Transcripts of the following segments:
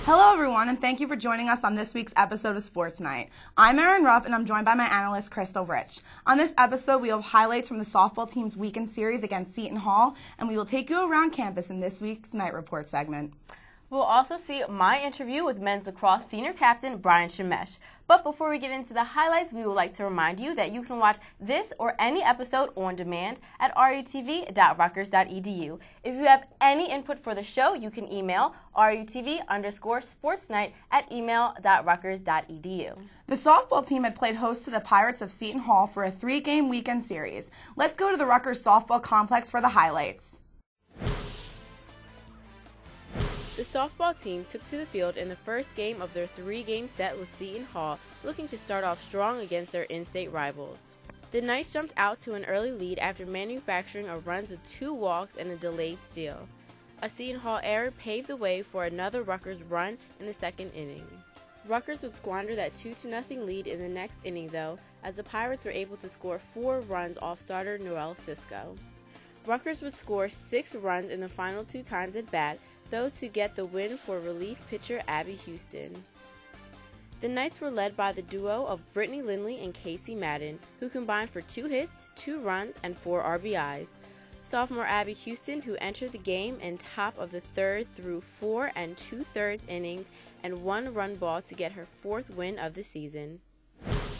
Hello everyone, and thank you for joining us on this week's episode of Sports Night. I'm Erin Ruff, and I'm joined by my analyst, Krystle Rich. On this episode, we have highlights from the softball team's weekend series against Seton Hall, and we will take you around campus in this week's Night Report segment. We'll also see my interview with men's lacrosse senior captain Brian Shemesh. But before we get into the highlights, we would like to remind you that you can watch this or any episode on demand at rutv.rutgers.edu. If you have any input for the show, you can email rutv_sportsnight@email.rutgers.edu. The softball team had played host to the Pirates of Seton Hall for a 3-game weekend series. Let's go to the Rutgers softball complex for the highlights. The softball team took to the field in the first game of their 3-game set with Seton Hall, looking to start off strong against their in-state rivals. The Knights jumped out to an early lead after manufacturing a run with 2 walks and a delayed steal. A Seton Hall error paved the way for another Rutgers run in the second inning. Rutgers would squander that 2-0 lead in the next inning, though, as the Pirates were able to score 4 runs off starter Noel Cisco. Rutgers would score 6 runs in the final 2 times at bat, though to get the win for relief pitcher Abby Houston. The Knights were led by the duo of Brittany Lindley and Casey Madden, who combined for 2 hits, 2 runs, and 4 RBIs. Sophomore Abby Houston, who entered the game in top of the 3rd, threw 4 2/3 innings and 1 run ball to get her 4th win of the season.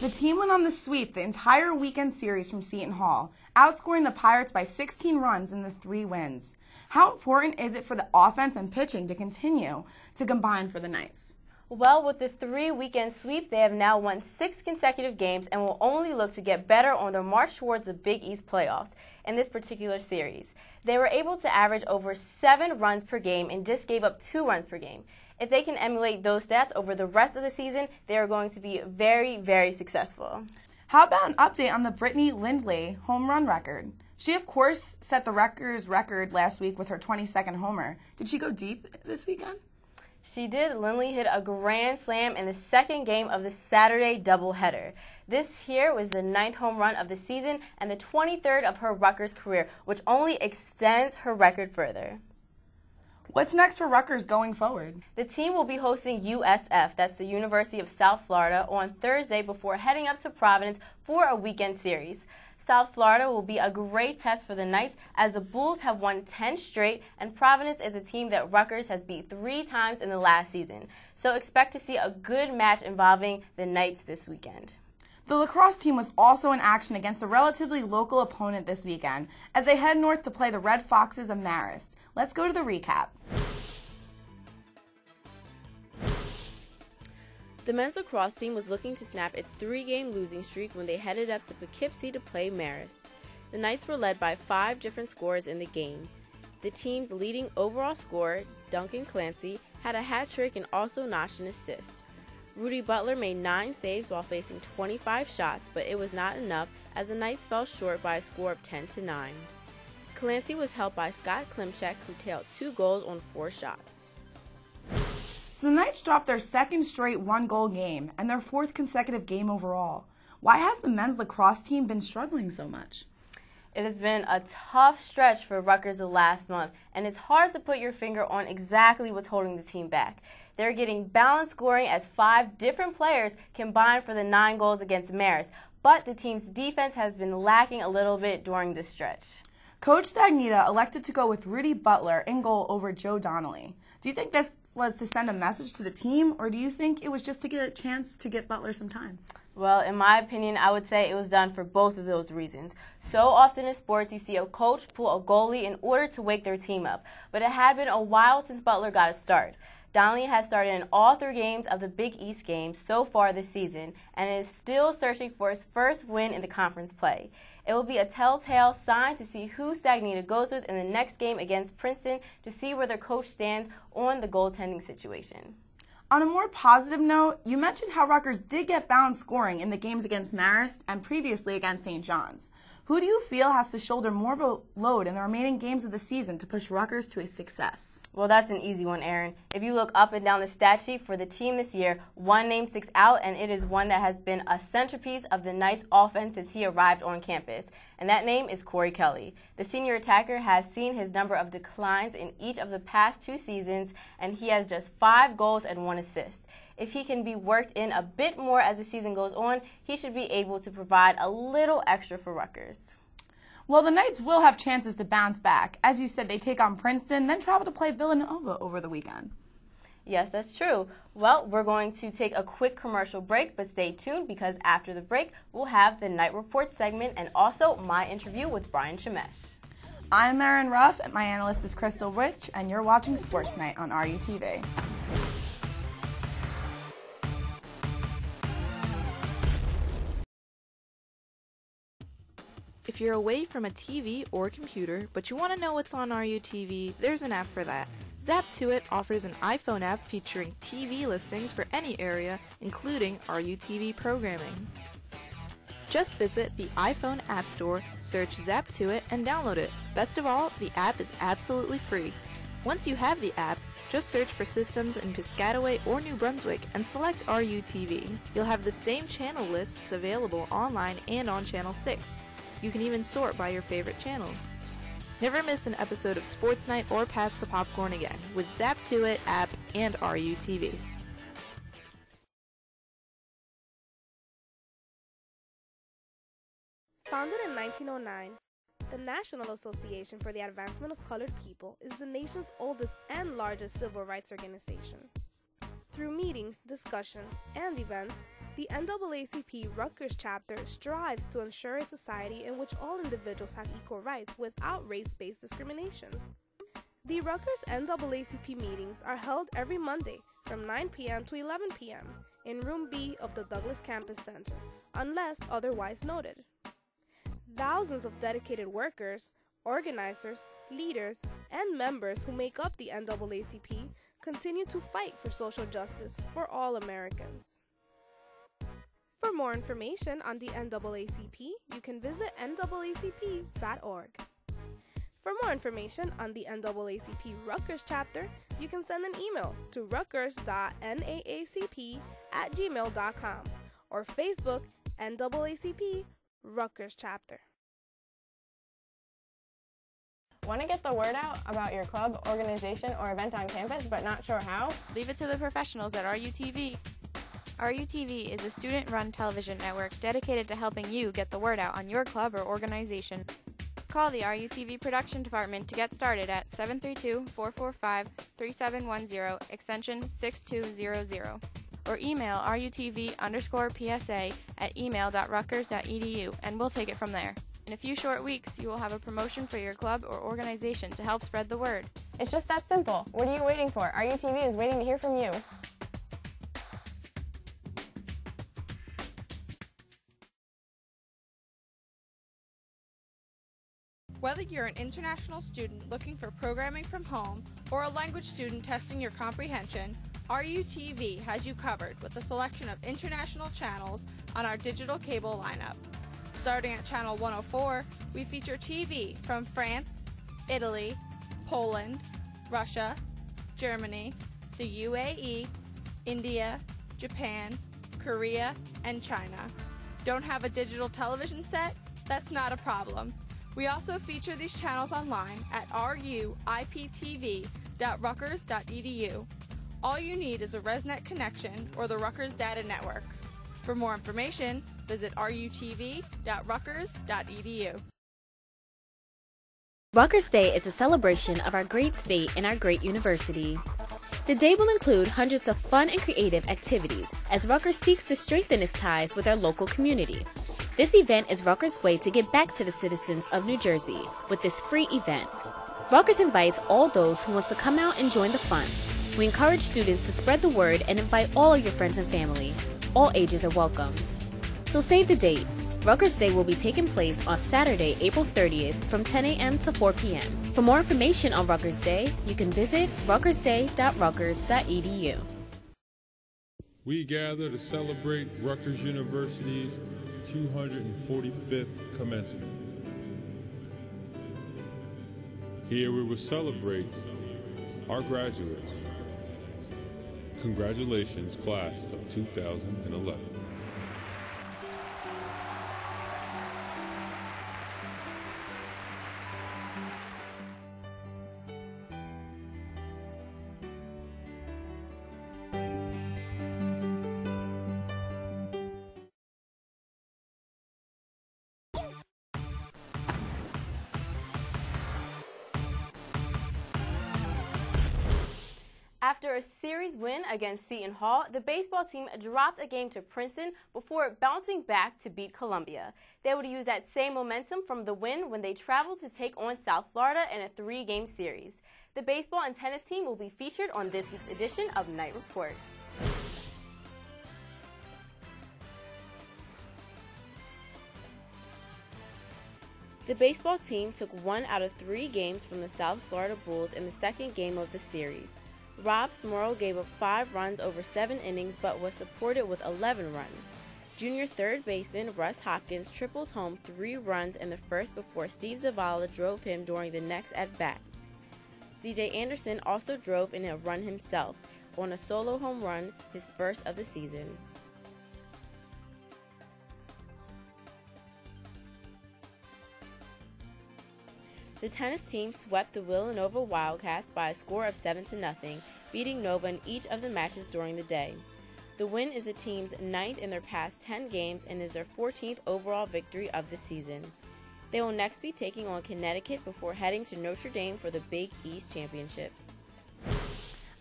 The team went on the sweep the entire weekend series from Seton Hall, outscoring the Pirates by 16 runs in the 3 wins. How important is it for the offense and pitching to continue to combine for the Knights? Well, with the 3-weekend sweep, they have now won 6 consecutive games and will only look to get better on their march towards the Big East playoffs in this particular series. They were able to average over 7 runs per game and just gave up 2 runs per game. If they can emulate those stats over the rest of the season, they are going to be very, very successful. How about an update on the Brittany Lindley home run record? She, of course, set the Rutgers record last week with her 22nd homer. Did she go deep this weekend? She did. Lindley hit a grand slam in the second game of the Saturday doubleheader. This here was the 9th home run of the season and the 23rd of her Rutgers career, which only extends her record further. What's next for Rutgers going forward? The team will be hosting USF, that's the University of South Florida, on Thursday before heading up to Providence for a weekend series. South Florida will be a great test for the Knights as the Bulls have won 10 straight and Providence is a team that Rutgers has beat 3 times in the last season. So expect to see a good match involving the Knights this weekend. The lacrosse team was also in action against a relatively local opponent this weekend as they head north to play the Red Foxes of Marist. Let's go to the recap. The men's lacrosse team was looking to snap its 3-game losing streak when they headed up to Poughkeepsie to play Marist. The Knights were led by 5 different scorers in the game. The team's leading overall scorer, Duncan Clancy, had a hat trick and also notched an assist. Rudy Butler made 9 saves while facing 25 shots, but it was not enough as the Knights fell short by a score of 10-9. Clancy was helped by Scott Klimchek, who tailed 2 goals on 4 shots. So the Knights dropped their 2nd straight 1-goal game and their 4th consecutive game overall. Why has the men's lacrosse team been struggling so much? It has been a tough stretch for Rutgers the last month, and it's hard to put your finger on exactly what's holding the team back. They're getting balanced scoring as 5 different players combined for the 9 goals against Marist, but the team's defense has been lacking a little bit during this stretch. Coach Stagnita elected to go with Rudy Butler in goal over Joe Donnelly. Do you think this was to send a message to the team, or do you think it was just to get a chance to get Butler some time? Well, in my opinion, I would say it was done for both of those reasons. So often in sports, you see a coach pull a goalie in order to wake their team up, but it had been a while since Butler got a start. Donnelly has started in all 3 games of the Big East games so far this season and is still searching for his first win in the conference play. It will be a telltale sign to see who Stagnita goes with in the next game against Princeton to see where their coach stands on the goaltending situation. On a more positive note, you mentioned how Rutgers did get balanced scoring in the games against Marist and previously against St. John's. Who do you feel has to shoulder more of a load in the remaining games of the season to push Rutgers to a success? Well, that's an easy one, Erin. If you look up and down the stat sheet for the team this year, one name sticks out, and it is one that has been a centerpiece of the Knights' offense since he arrived on campus, and that name is Corey Kelly. The senior attacker has seen his number of declines in each of the past 2 seasons, and he has just 5 goals and 1 assist. If he can be worked in a bit more as the season goes on, he should be able to provide a little extra for Rutgers. Well, the Knights will have chances to bounce back. As you said, they take on Princeton, then travel to play Villanova over the weekend. Yes, that's true. Well, we're going to take a quick commercial break, but stay tuned because after the break, we'll have the Night Report segment and also my interview with Brian Shemesh. I'm Erin Ruff, and my analyst is Krystle Rich, and you're watching Sports Night on RUTV. If you're away from a TV or computer, but you want to know what's on RUTV, there's an app for that. Zap2It offers an iPhone app featuring TV listings for any area, including RUTV programming. Just visit the iPhone App Store, search Zap2It, and download it. Best of all, the app is absolutely free. Once you have the app, just search for systems in Piscataway or New Brunswick and select RUTV. You'll have the same channel lists available online and on Channel 6. You can even sort by your favorite channels. Never miss an episode of Sports Night or Pass the Popcorn again with Zap2It app and RUTV. Founded in 1909, the National Association for the Advancement of Colored People is the nation's oldest and largest civil rights organization. Through meetings, discussions, and events, the NAACP Rutgers chapter strives to ensure a society in which all individuals have equal rights without race-based discrimination. The Rutgers NAACP meetings are held every Monday from 9 p.m. to 11 p.m. in Room B of the Douglas Campus Center, unless otherwise noted. Thousands of dedicated workers, organizers, leaders, and members who make up the NAACP continue to fight for social justice for all Americans. For more information on the NAACP, you can visit naacp.org. For more information on the NAACP Rutgers chapter, you can send an email to rutgers.naacp@gmail.com or Facebook NAACP Rutgers chapter. Want to get the word out about your club, organization, or event on campus but not sure how? Leave it to the professionals at RUTV. RUTV is a student-run television network dedicated to helping you get the word out on your club or organization. Call the RUTV production department to get started at 732-445-3710, extension 6200, or email rutv_psa@email.rutgers.edu, and we'll take it from there. In a few short weeks, you will have a promotion for your club or organization to help spread the word. It's just that simple. What are you waiting for? RUTV is waiting to hear from you. Whether you're an international student looking for programming from home or a language student testing your comprehension, RUTV has you covered with a selection of international channels on our digital cable lineup. Starting at Channel 104, we feature TV from France, Italy, Poland, Russia, Germany, the UAE, India, Japan, Korea, and China. Don't have a digital television set? That's not a problem. We also feature these channels online at ruiptv.rutgers.edu. All you need is a ResNet connection or the Rutgers Data Network. For more information, visit rutv.rutgers.edu. Rutgers Day is a celebration of our great state and our great university. The day will include hundreds of fun and creative activities as Rutgers seeks to strengthen its ties with our local community. This event is Rutgers' way to give back to the citizens of New Jersey with this free event. Rutgers invites all those who want to come out and join the fun. We encourage students to spread the word and invite all of your friends and family. All ages are welcome. So save the date. Rutgers Day will be taking place on Saturday, April 30th from 10 a.m. to 4 p.m. For more information on Rutgers Day, you can visit rutgersday.rutgers.edu. We gather to celebrate Rutgers University's 245th commencement. Here we will celebrate our graduates. Congratulations, class of 2011. After a series win against Seton Hall, the baseball team dropped a game to Princeton before bouncing back to beat Columbia. They would use that same momentum from the win when they traveled to take on South Florida in a 3-game series. The baseball and tennis team will be featured on this week's edition of Knight Report. The baseball team took 1 out of 3 games from the South Florida Bulls in the second game of the series. Rob Smorrow gave up 5 runs over 7 innings but was supported with 11 runs. Junior third baseman Russ Hopkins tripled home 3 runs in the first before Steve Zavala drove him during the next at-bat. DJ Anderson also drove in a run himself on a solo home run, his first of the season. The tennis team swept the Villanova Wildcats by a score of 7-0, beating Nova in each of the matches during the day. The win is the team's 9th in their past 10 games and is their 14th overall victory of the season. They will next be taking on Connecticut before heading to Notre Dame for the Big East Championships.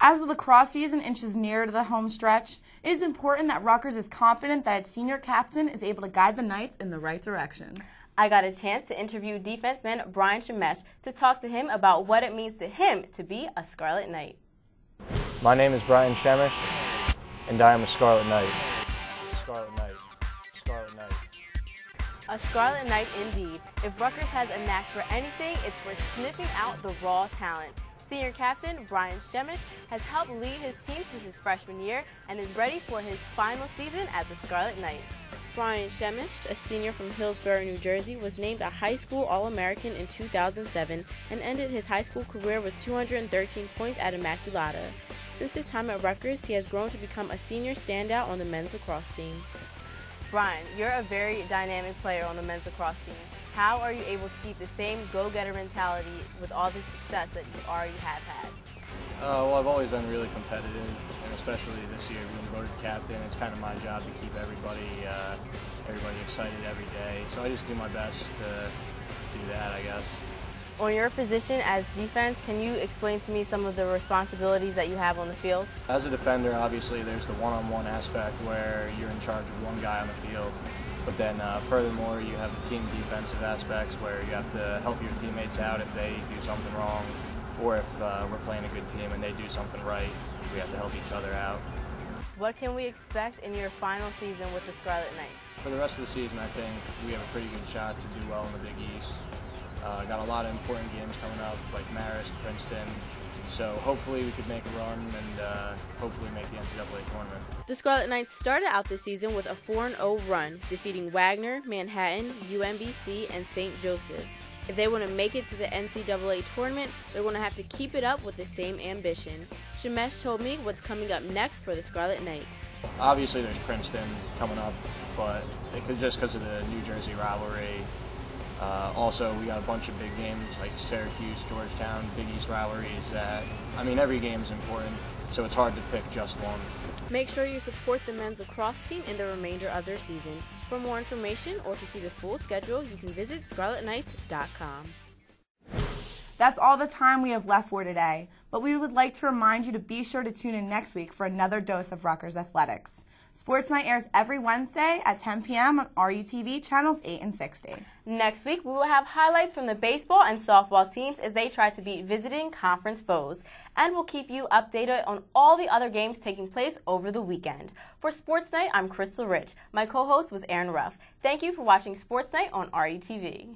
As the lacrosse season inches nearer to the home stretch, it is important that Rutgers is confident that its senior captain is able to guide the Knights in the right direction. I got a chance to interview defenseman Brian Shemesh to talk to him about what it means to him to be a Scarlet Knight. My name is Brian Shemesh, and I am a Scarlet Knight. Scarlet Knight. Scarlet Knight. A Scarlet Knight indeed. If Rutgers has a knack for anything, it's for sniffing out the raw talent. Senior captain Brian Shemesh has helped lead his team since his freshman year and is ready for his final season as a Scarlet Knight. Brian Shemesh, a senior from Hillsborough, New Jersey, was named a high school All-American in 2007 and ended his high school career with 213 points at Immaculata. Since his time at Rutgers, he has grown to become a senior standout on the men's lacrosse team. Brian, you're a very dynamic player on the men's lacrosse team. How are you able to keep the same go-getter mentality with all the success that you already have had? Well, I've always been really competitive, and especially this year being voted captain, it's kind of my job to keep everybody excited every day. So I just do my best to do that, I guess. On your position as defense, can you explain to me some of the responsibilities that you have on the field? As a defender, obviously, there's the one-on-one aspect where you're in charge of one guy on the field. But then furthermore, you have the team defensive aspects where you have to help your teammates out if they do something wrong, or if we're playing a good team and they do something right, we have to help each other out. What can we expect in your final season with the Scarlet Knights? For the rest of the season, I think we have a pretty good shot to do well in the Big East. Got a lot of important games coming up, like Marist, Princeton. So hopefully we could make a run and hopefully make the NCAA tournament. The Scarlet Knights started out this season with a 4-0 run, defeating Wagner, Manhattan, UMBC, and St. Joseph's. If they want to make it to the NCAA tournament, they're going to have to keep it up with the same ambition. Shemesh told me what's coming up next for the Scarlet Knights. Obviously there's Princeton coming up, but just because of the New Jersey rivalry. Also, we got a bunch of big games like Syracuse, Georgetown, Big East rivalries that, every game is important, so it's hard to pick just one. Make sure you support the men's lacrosse team in the remainder of their season. For more information or to see the full schedule, you can visit scarletknights.com. That's all the time we have left for today, but we would like to remind you to be sure to tune in next week for another dose of Rutgers athletics. Sports Night airs every Wednesday at 10 p.m. on RUTV channels 8 and 60. Next week, we will have highlights from the baseball and softball teams as they try to beat visiting conference foes. And we'll keep you updated on all the other games taking place over the weekend. For Sports Night, I'm Krystle Rich. My co-host was Erin Ruff. Thank you for watching Sports Night on RUTV.